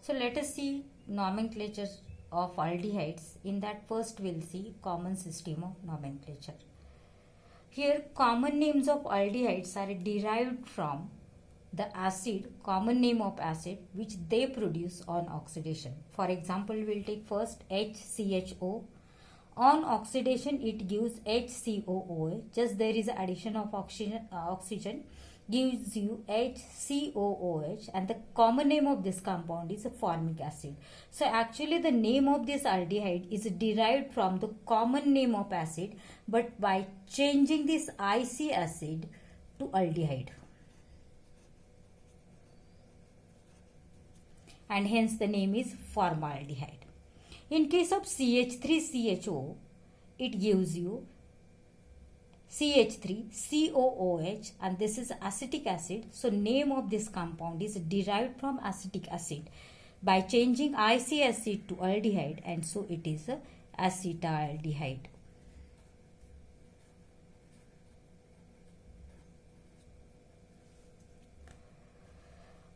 So let us see nomenclature of aldehydes. In that, first we'll see common system of nomenclature. Here common names of aldehydes are derived from the acid, common name of acid, which they produce on oxidation. For example, we'll take first HCHO. On oxidation it gives HCOOH, just there is addition of oxygen gives you HCOOH, and the common name of this compound is formic acid. So actually the name of this aldehyde is derived from the common name of acid, but by changing this IC acid to aldehyde, and hence the name is formaldehyde. In case of CH3CHO, it gives you CH3COOH, and this is acetic acid. So name of this compound is derived from acetic acid by changing IC acid to aldehyde, and so it is acetaldehyde.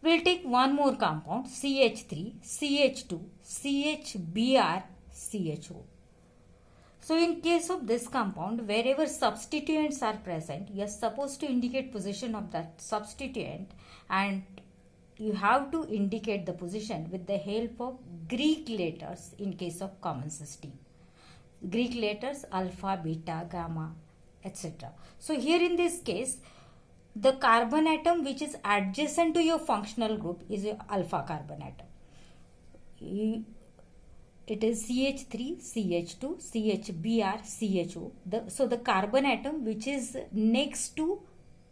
We'll take one more compound, CH3, CH2, CHBr, CHO. So in case of this compound, wherever substituents are present, you are supposed to indicate position of that substituent, and you have to indicate the position with the help of Greek letters in case of common system. Greek letters alpha, beta, gamma, etc. So here in this case, the carbon atom which is adjacent to your functional group is your alpha carbon atom. It is CH3, CH2, CHBr, CHO. So the carbon atom which is next to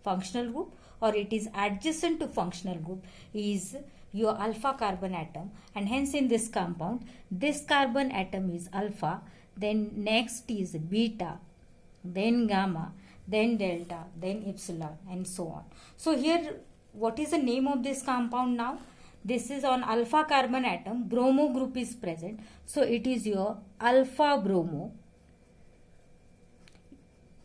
functional group, or it is adjacent to functional group, is your alpha carbon atom, and hence in this compound this carbon atom is alpha, then next is beta, then gamma, then delta, then epsilon, and so on. So here what is the name of this compound now? This is on alpha carbon atom, bromo group is present, so it is your alpha bromo.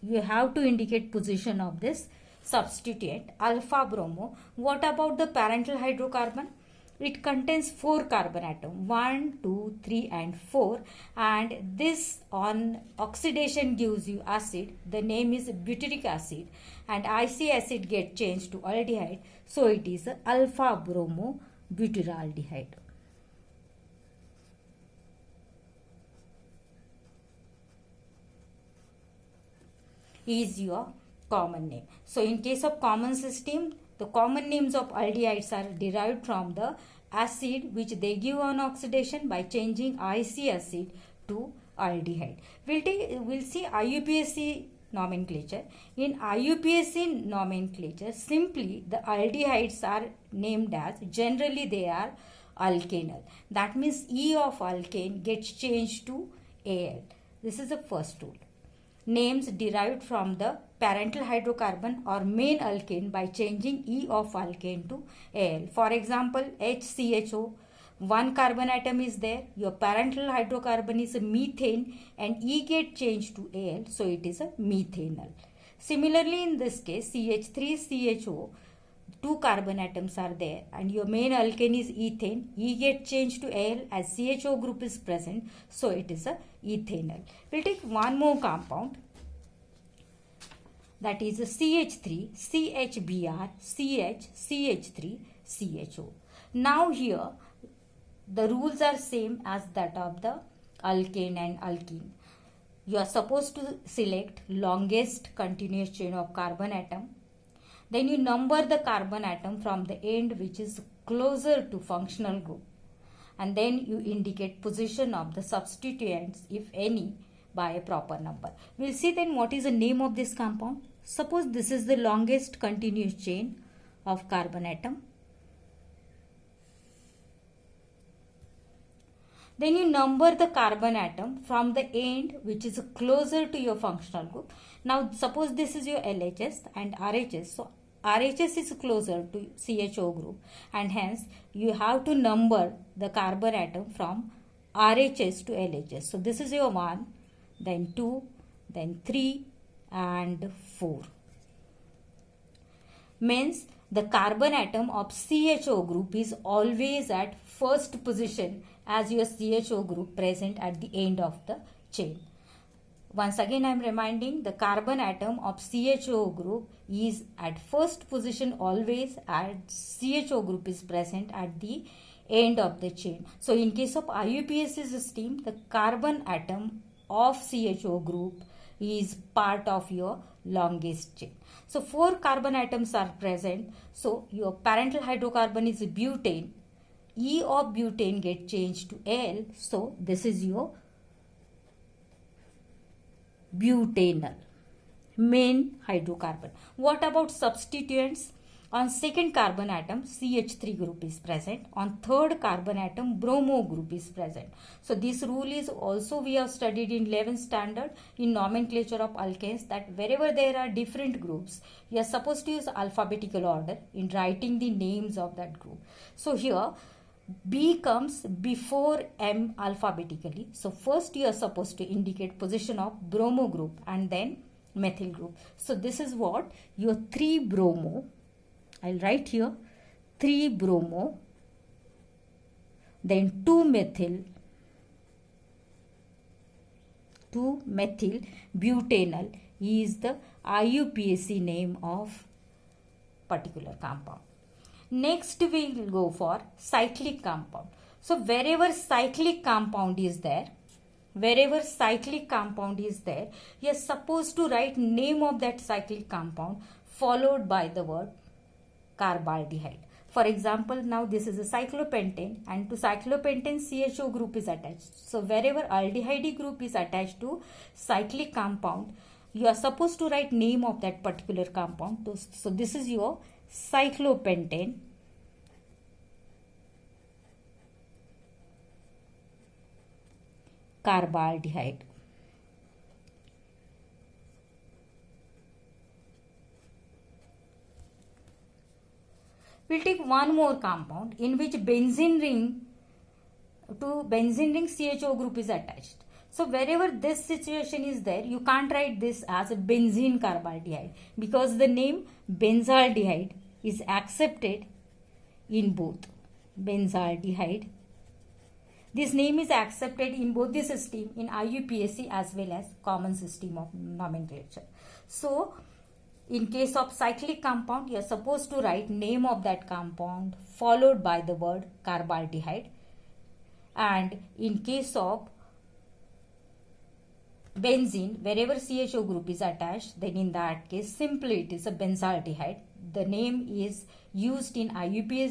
You have to indicate position of this substituent alpha bromo. What about the parental hydrocarbon? It contains 4 carbon atom, 1, 2, 3 and 4, and this on oxidation gives you acid. The name is butyric acid, and IC acid get changed to aldehyde, so it is alpha bromo butyraldehyde. Is your common name. So in case of common system, the common names of aldehydes are derived from the acid which they give on oxidation by changing IC acid to aldehyde. We'll see IUPAC nomenclature. In IUPAC nomenclature, simply the aldehydes are named as, generally they are alkanal. That means E of alkane gets changed to Al. This is the first rule. Names derived from the parental hydrocarbon or main alkane by changing E of alkane to Al. For example, HCHO, 1 carbon atom is there, your parental hydrocarbon is a methane, and E get changed to Al, so it is a methanol. Similarly, in this case, CH3CHO, 2 carbon atoms are there, and your main alkane is ethane. E get changed to Al as CHO group is present, so it is a ethanol. We'll take one more compound, that is a CH3, CHBr, CH, CH3, CHO. Now here the rules are same as that of the alkane and alkene. You are supposed to select longest continuous chain of carbon atom. Then you number the carbon atom from the end which is closer to functional group, and then you indicate position of the substituents, if any, by a proper number. We'll see then what is the name of this compound. Suppose this is the longest continuous chain of carbon atom. Then you number the carbon atom from the end which is closer to your functional group. Now suppose this is your LHS and RHS. So RHS is closer to CHO group, and hence you have to number the carbon atom from RHS to LHS. So this is your 1, then 2, then 3 and 4. Means the carbon atom of CHO group is always at first position as your CHO group present at the end of the chain. Once again I am reminding, the carbon atom of CHO group is at first position always as CHO group is present at the end of the chain. So in case of IUPAC system, the carbon atom of CHO group is part of your longest chain. So 4 carbon atoms are present. So your parental hydrocarbon is butane. E of butane get changed to L. So this is your butanal main hydrocarbon. What about substituents? On second carbon atom, CH3 group is present. On third carbon atom, bromo group is present. So this rule is also we have studied in 11th standard in nomenclature of alkanes, that wherever there are different groups, you are supposed to use alphabetical order in writing the names of that group. So here B comes before M alphabetically. So first you are supposed to indicate position of bromo group and then methyl group. So this is what your 3 bromo. I'll write here 3 bromo, then 2 methyl butanal is the IUPAC name of particular compound. Next we will go for cyclic compound. So wherever cyclic compound is there, you are supposed to write name of that cyclic compound followed by the word carbaldehyde. For example, now this is a cyclopentane, and to cyclopentane CHO group is attached. So wherever aldehyde group is attached to cyclic compound, you are supposed to write name of that particular compound. So this is your cyclopentane carbaldehyde. We'll take one more compound in which benzene ring CHO group is attached. So wherever this situation is there, you can't write this as a benzene carbaldehyde because the name benzaldehyde is accepted in both. Benzaldehyde. This name is accepted in both the system, in IUPAC as well as common system of nomenclature. So in case of cyclic compound, you are supposed to write name of that compound followed by the word carbaldehyde. And in case of benzene, wherever CHO group is attached, then in that case simply it is a benzaldehyde. The name is used in IUPAC